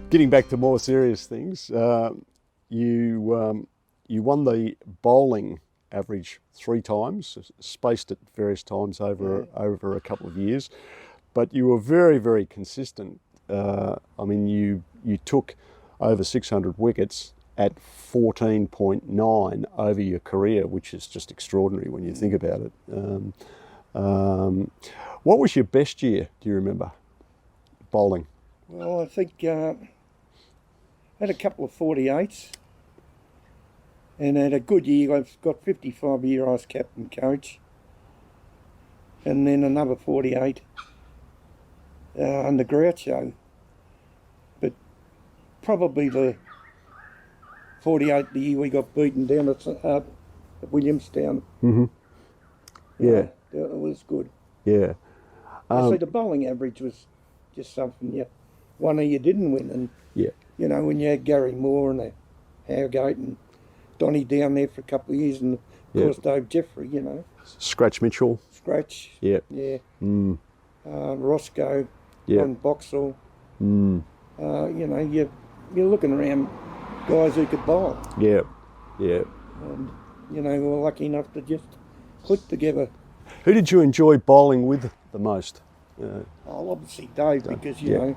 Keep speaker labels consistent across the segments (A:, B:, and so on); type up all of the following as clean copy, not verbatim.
A: Getting back to more serious things, you won the bowling average 3 times, spaced at various times over a couple of years, but you were very, very consistent. I mean, you took over 600 wickets at 14.9 over your career, which is just extraordinary when you think about it. What was your best year, do you remember, bowling?
B: Well, I think I had a couple of 48s and had a good year. I've got 55 year I was captain coach, and then another 48 under Groucho. But probably the 48 the year we got beaten down at Williamstown.
A: Mm-hmm. Yeah.
B: It was good.
A: Yeah.
B: See, the bowling average was just something you won or you didn't win. And,
A: yeah.
B: You know, when you had Gary Moore and Howgate and Donny down there for a couple of years, and of course Dave Jeffrey, you know.
A: Scratch Mitchell.
B: Scratch.
A: Yeah.
B: Yeah.
A: Yeah.
B: Roscoe. And Boxall. You know, you're looking around guys who could bowl.
A: Yeah. Yeah.
B: And, you know, we were lucky enough to just click together.
A: Who did you enjoy bowling with the most?
B: Obviously Dave, because, you know,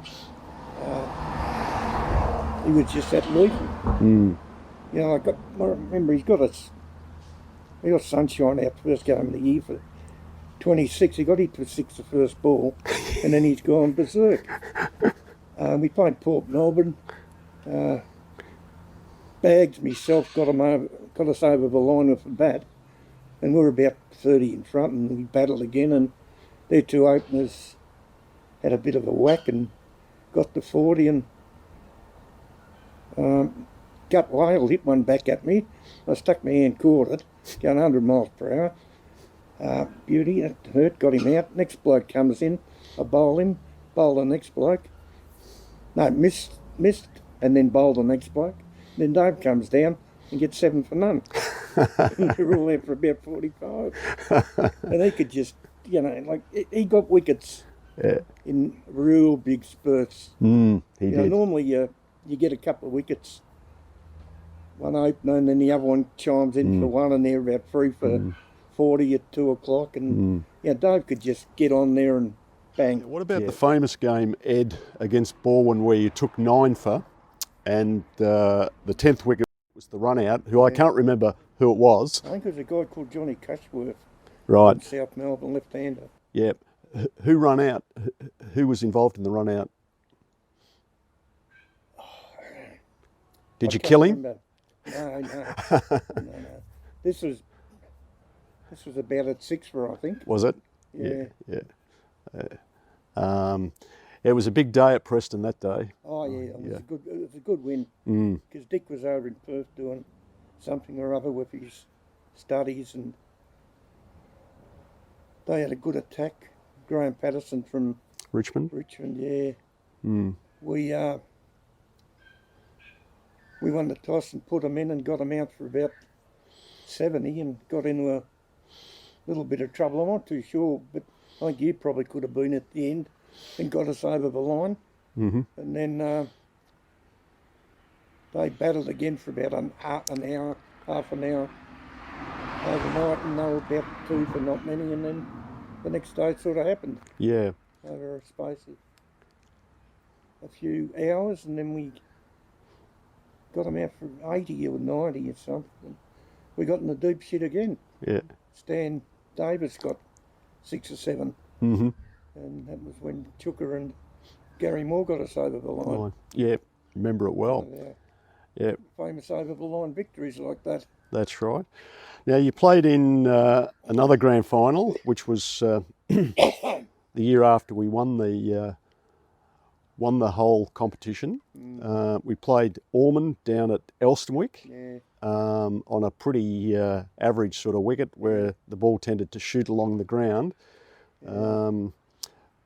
B: he was just that lethal. You know, I remember he got sunshine out first game of the year for 26. He got hit for 6 the first ball, and then he's gone berserk. We played Port Melbourne. Bags, myself, got us over the line with a bat, and we were about 30 in front, and we battled again, and their 2 openers had a bit of a whack and got to 40, and Gut Whale hit one back at me. I stuck my hand, caught it, going 100 miles per hour. Beauty, it hurt, got him out. Next bloke comes in, I bowl him, bowl the next bloke. No, missed, and then bowl the next bloke. Then Dave comes down and gets 7 for none. We were all there for about 45. And he could just, you know, like, he got wickets in real big spurts.
A: He did.
B: Normally you get a couple of wickets, one opener, and then the other one chimes in for one, and they're about 3 for 40 at 2 o'clock. And Dave could just get on there and bang.
A: What about the famous game, Ed, against Balwyn, where you took 9 for, and the 10th wicket was the run out, who I can't remember who it was.
B: I think it was a guy called Johnny Cushworth.
A: Right.
B: From South Melbourne, left-hander.
A: Yeah. Who run out? Who was involved in the run out? Did you kill him?
B: No. This was about at 6 for, I think.
A: Was it?
B: Yeah.
A: It was a big day at Preston that day.
B: Oh yeah, it was a good win. Because Dick was over in Perth doing something or other with his studies, and they had a good attack. Graham Patterson from
A: Richmond,
B: yeah. We won the toss and put them in and got them out for about 70 and got into a little bit of trouble. I'm not too sure, but I think you probably could have been at the end and got us over the line. And then they battled again for about half an hour overnight, and they were about 2 for not many, and then the next day it sort of happened.
A: Yeah.
B: Over a space of a few hours, and then we got them out for 80 or 90 or something. We got in the deep shit again.
A: Yeah.
B: Stan Davis got 6 or 7. And that was when Chuka and Gary Moore got us over the line.
A: Yeah, remember it well. Yeah.
B: Famous over the line victories like that.
A: That's right. Now you played in another grand final, which was the year after we won the whole competition. We played Ormond down at Elstonwick on a pretty average sort of wicket where the ball tended to shoot along the ground.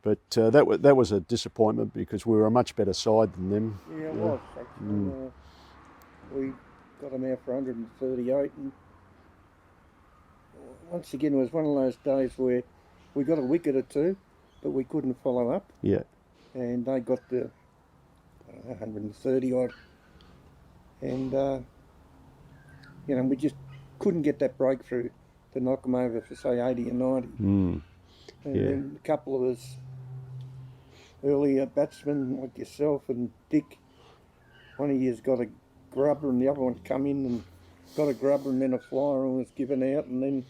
A: But that was a disappointment because we were a much better side than them.
B: Yeah, it was actually. We got them out for 138, and once again it was one of those days where we got a wicket or 2, but we couldn't follow up.
A: Yeah.
B: And they got the 130 odd. And, you know, we just couldn't get that breakthrough to knock them over for, say, 80 or 90.
A: Mm.
B: And
A: Yeah.
B: then a couple of us earlier batsmen like yourself and Dick, one of you's got a grubber and the other one come in and got a grubber and then a flyer and was given out, and then,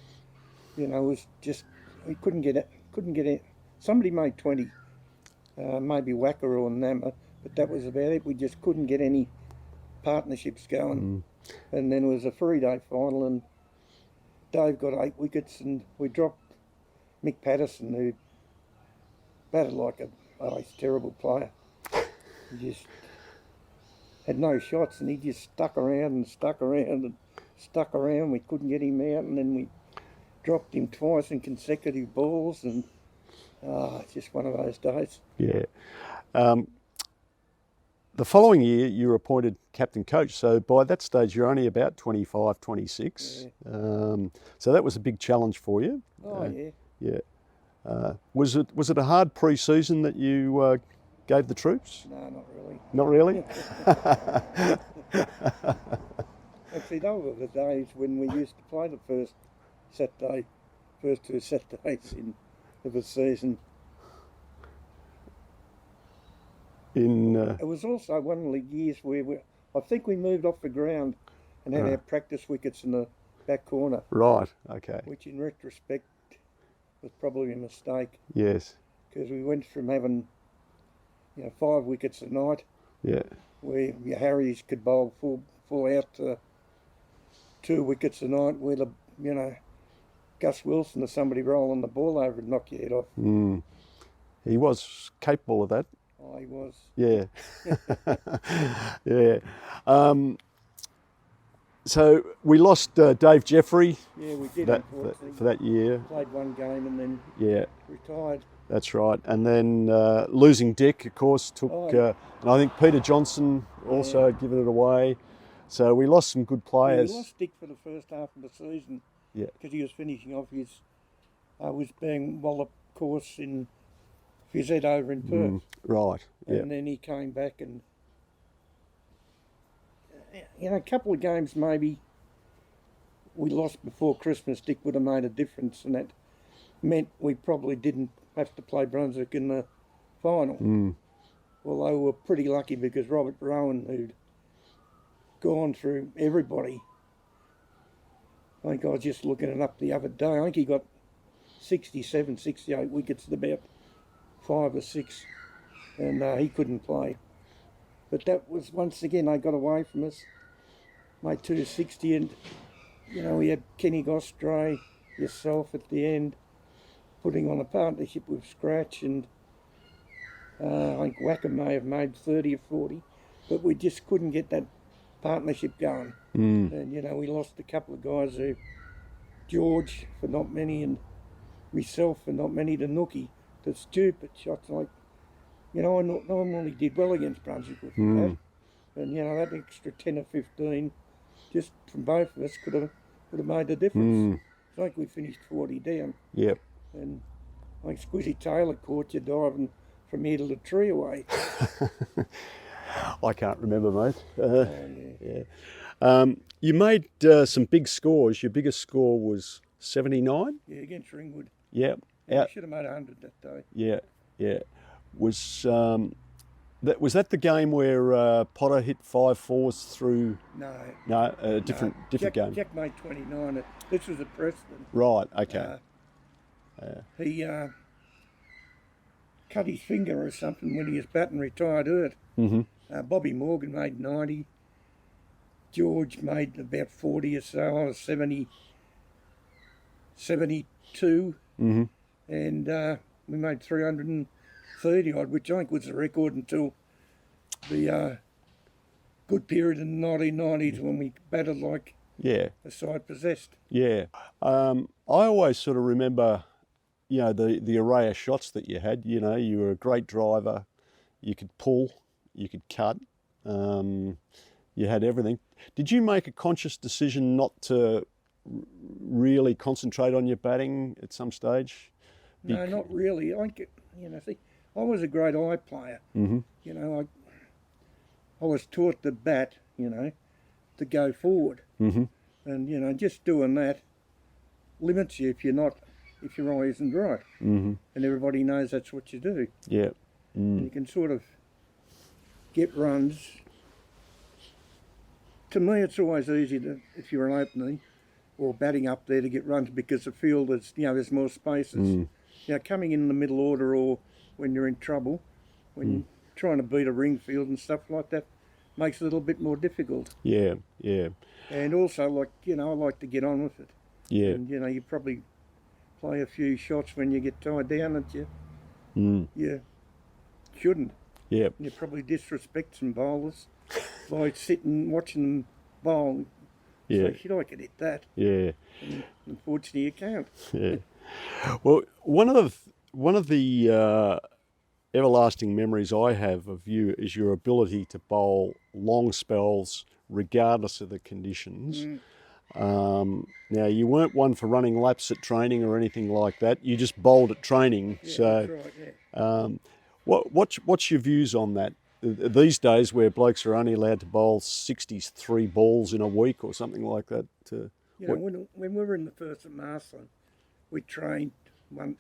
B: you know, it was just, we couldn't get it. Somebody made 20, maybe Wacker or Nammer, but that was about it. We just couldn't get any partnerships going. And then it was a 3-day final and Dave got 8 wickets and we dropped Mick Patterson, who batted like he's a terrible player. He just had no shots and he just stuck around and stuck around and stuck around. We couldn't get him out, and then we dropped him twice in consecutive balls, and it's just one of those days.
A: Yeah. The following year, you were appointed captain coach. So by that stage, you're only about 25, 26.
B: Yeah.
A: So that was a big challenge for you.
B: Oh, yeah.
A: Yeah. Was it a hard pre-season that you gave the troops?
B: No, not really.
A: Not really?
B: Actually, those were the days when we used to play the first two Saturdays of the season. It was also one of the years where I think we moved off the ground and had our practice wickets in the back corner.
A: Right, okay.
B: Which in retrospect was probably a mistake.
A: Yes.
B: Because we went from having, 5 wickets a night.
A: Yeah.
B: Where your Harries could bowl full out to 2 wickets a night, where Gus Wilson or somebody rolling the ball over and knock your head off.
A: Mm. He was capable of that.
B: Oh, he was.
A: Yeah. Yeah. So we lost Dave Jeffrey.
B: Yeah, we did,
A: for that year.
B: Played one game and then retired.
A: That's right. And then losing Dick, of course, took... and I think Peter Johnson also had given it away. So we lost some good players.
B: Yeah, we lost Dick for the first half of the season.
A: Yeah.
B: Because he was finishing off his... was being Wallop course in his head over in Perth.
A: Right, yeah.
B: And then he came back and... a couple of games maybe we lost before Christmas, Dick would have made a difference, and that meant we probably didn't have to play Brunswick in the final. Although we were pretty lucky because Robert Rowan, who'd gone through everybody, I think I was just looking it up the other day, I think he got 67, 68 wickets at about 5 or 6, and he couldn't play. But that was, once again, they got away from us. Made 260, and, we had Kenny Gostray, yourself at the end, putting on a partnership with Scratch, and I think Wacker may have made 30 or 40, but we just couldn't get that partnership going. And, we lost a couple of guys who, George for not many, and myself for not many, to Nookie, to stupid shots like, I normally did well against Brunswick with that. And, that extra 10 or 15, just from both of us, would have made a difference. It's like we finished 40 down.
A: Yep.
B: And I think Squizzy Taylor caught you diving from here to the tree away.
A: I can't remember, mate. You made some big scores. Your biggest score was 79?
B: Yeah, against Ringwood.
A: Yep.
B: I should have made 100 that day.
A: Yeah, yeah. Was that the game where Potter hit 5 fours through? No, a different game.
B: Jack made 29. This was at Preston.
A: Right. Okay.
B: He cut his finger or something when he was batting, retired hurt. Bobby Morgan made 90. George made about 40 or so. I was 72. And we made 330 odd, which I think was the record until the good period in the 1990s when we batted like the side possessed.
A: Yeah. I always sort of remember, the array of shots that you had. You were a great driver. You could pull, you could cut. You had everything. Did you make a conscious decision not to really concentrate on your batting at some stage?
B: No, not really. I was a great eye player. I was taught the bat, to go forward.
A: Mm-hmm.
B: And, just doing that limits you if your eye isn't right.
A: Mm-hmm.
B: And everybody knows that's what you do.
A: Yeah.
B: And you can sort of get runs. To me, it's always easy if you're an opener or batting up there, to get runs because the field is, there's more spaces. Coming in the middle order, or when you're in trouble, when you're trying to beat a ring field and stuff like that, makes it a little bit more difficult.
A: Yeah, yeah.
B: And also, I like to get on with it.
A: Yeah.
B: And, you probably play a few shots when you get tied down that you shouldn't.
A: Yeah.
B: You probably disrespect some bowlers by sitting watching them bowl.
A: Yeah.
B: So, should I could hit that?
A: Yeah.
B: And unfortunately, you can't.
A: Yeah. Well, one of the everlasting memories I have of you is your ability to bowl long spells regardless of the conditions. Now, you weren't one for running laps at training or anything like that. You just bowled at training.
B: Yeah,
A: So,
B: that's right,
A: what's your views on that? These days, where blokes are only allowed to bowl 63 balls in a week or something like that.
B: when we were in the first at Marsland, we trained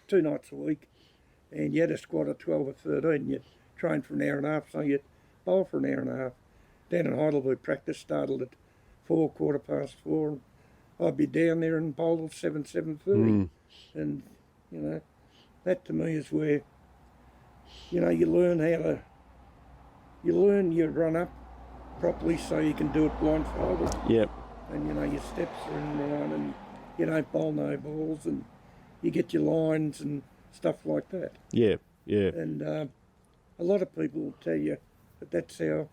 B: 2 nights a week, and you had a squad of 12 or 13. You'd train for an hour and a half, so you'd bowl for an hour and a half. Down in Heidelberg, practice started at 4, 4:15, and I'd be down there and bowled at 7:30. And, that to me is where, you learn your run up properly so you can do it blindfolded.
A: Yep.
B: And, your steps are in line, and you don't bowl no balls, and you get your lines and stuff like that.
A: Yeah, yeah.
B: And a lot of people will tell you that that's how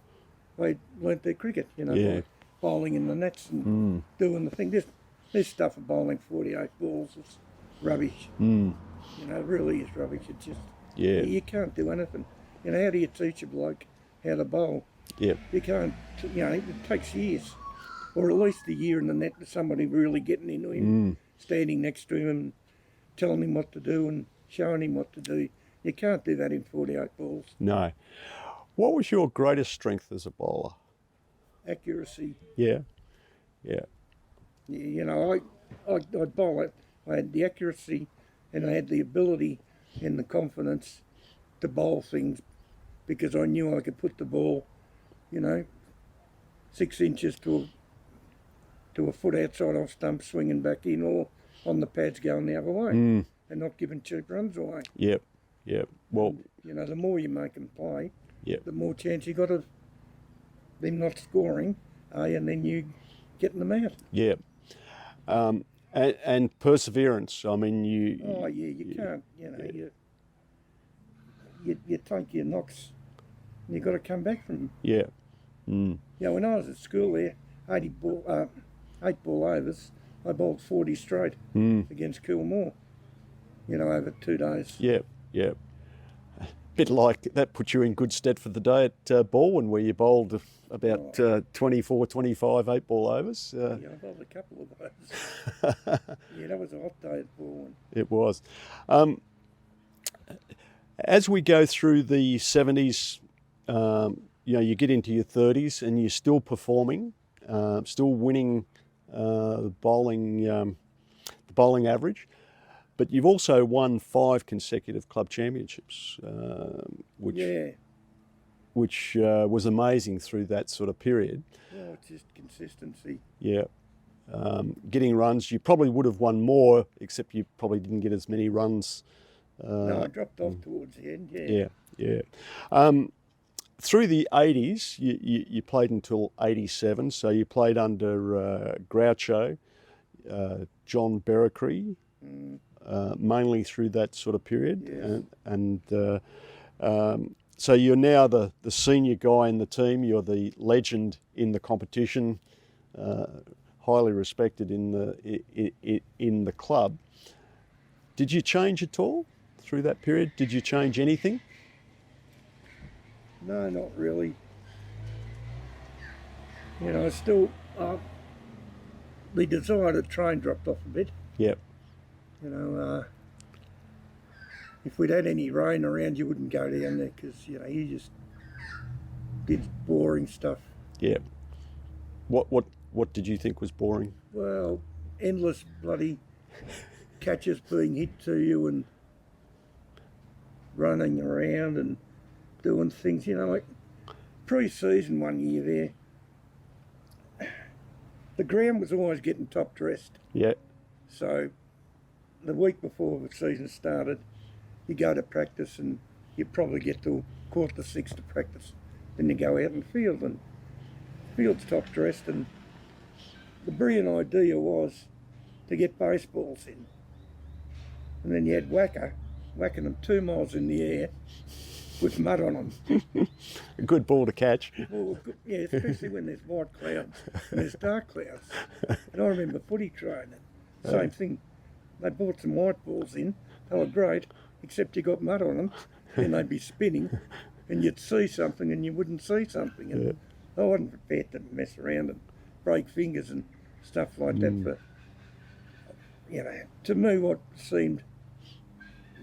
B: they learnt their cricket, by bowling in the nets and doing the thing. This stuff of bowling 48 balls is rubbish. It really is rubbish. It's just, you can't do anything. How do you teach a bloke how to bowl?
A: Yeah.
B: You can't, it takes years, or at least a year in the net with somebody really getting into him, standing next to him and telling him what to do and showing him what to do. You can't do that in 48 balls.
A: No. What was your greatest strength as a bowler?
B: Accuracy.
A: Yeah. Yeah.
B: I'd bowl it. I had the accuracy, and I had the ability and the confidence to bowl things, because I knew I could put the ball, 6 inches to a foot outside off stump, swinging back in, or on the pads going the other way, and not giving cheap runs away.
A: Yep. Yep. Well,
B: and, the more you make them play,
A: yep,
B: the more chance you got of them not scoring, and then you getting them out.
A: Yeah. And perseverance. I mean, you
B: can't. You take your knocks, and you got to come back from them.
A: Yeah.
B: When I was at school there, 8 ball overs, I bowled 40 straight against Kilmore. Over 2 days.
A: Yeah. Yeah. Bit like that put you in good stead for the day at Baldwin, where you bowled about 24, 25 8-ball overs.
B: I bowled a couple of those. That was a hot day at Baldwin.
A: It was. As we go through the 70s, you get into your 30s and you're still performing, still winning the bowling average. But you've also won 5 consecutive club championships, which was amazing through that sort of period.
B: Well, it's just consistency.
A: Yeah. Getting runs, you probably would have won more, except you probably didn't get as many runs.
B: No, I dropped off towards the end,
A: Yeah. Through the 80s, you played until 87, so you played under Groucho, John Berricree, mainly through that sort of period.
B: Yes.
A: And so you're now the senior guy in the team, you're the legend in the competition, highly respected in the club. Did you change at all through that period? Did you change anything?
B: No, not really. Still, the desire to train dropped off a bit.
A: Yep.
B: If we'd had any rain around, you wouldn't go down there, because, you just did boring stuff.
A: Yeah. What did you think was boring?
B: Well, endless bloody catches being hit to you and running around and doing things, you know, like pre-season one year there, the ground was always getting top dressed.
A: Yeah.
B: So the week before the season started, you go to practice and you probably get to 5:45 to practice. Then you go out in the field, and field's top dressed, and the brilliant idea was to get baseballs in. And then you had whacking them 2 miles in the air with mud on them.
A: A good ball to catch.
B: Well, yeah, especially when there's white clouds and there's dark clouds. And I remember footy training, same thing. They brought some white balls in, they were great, except you got mud on them, and they'd be spinning, and you'd see something and you wouldn't see something. And I wasn't prepared to mess around and break fingers and stuff like that. But, you know, to me, what seemed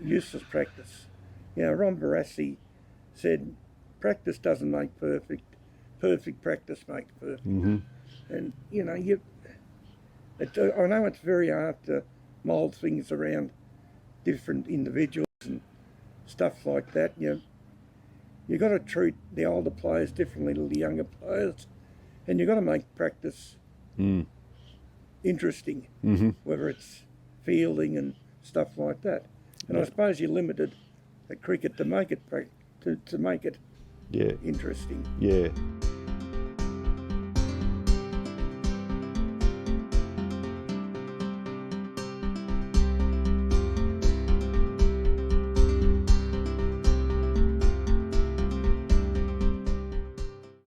B: useless practice, you know, Ron Barassi said, practice doesn't make perfect, perfect practice makes perfect. And, you know, I know it's very hard to mould things around different individuals and stuff like that. You got to treat the older players differently to the younger players, and you've got to make practice interesting, whether it's fielding and stuff like that. And I suppose you're limited at cricket to make it interesting.
A: Yeah.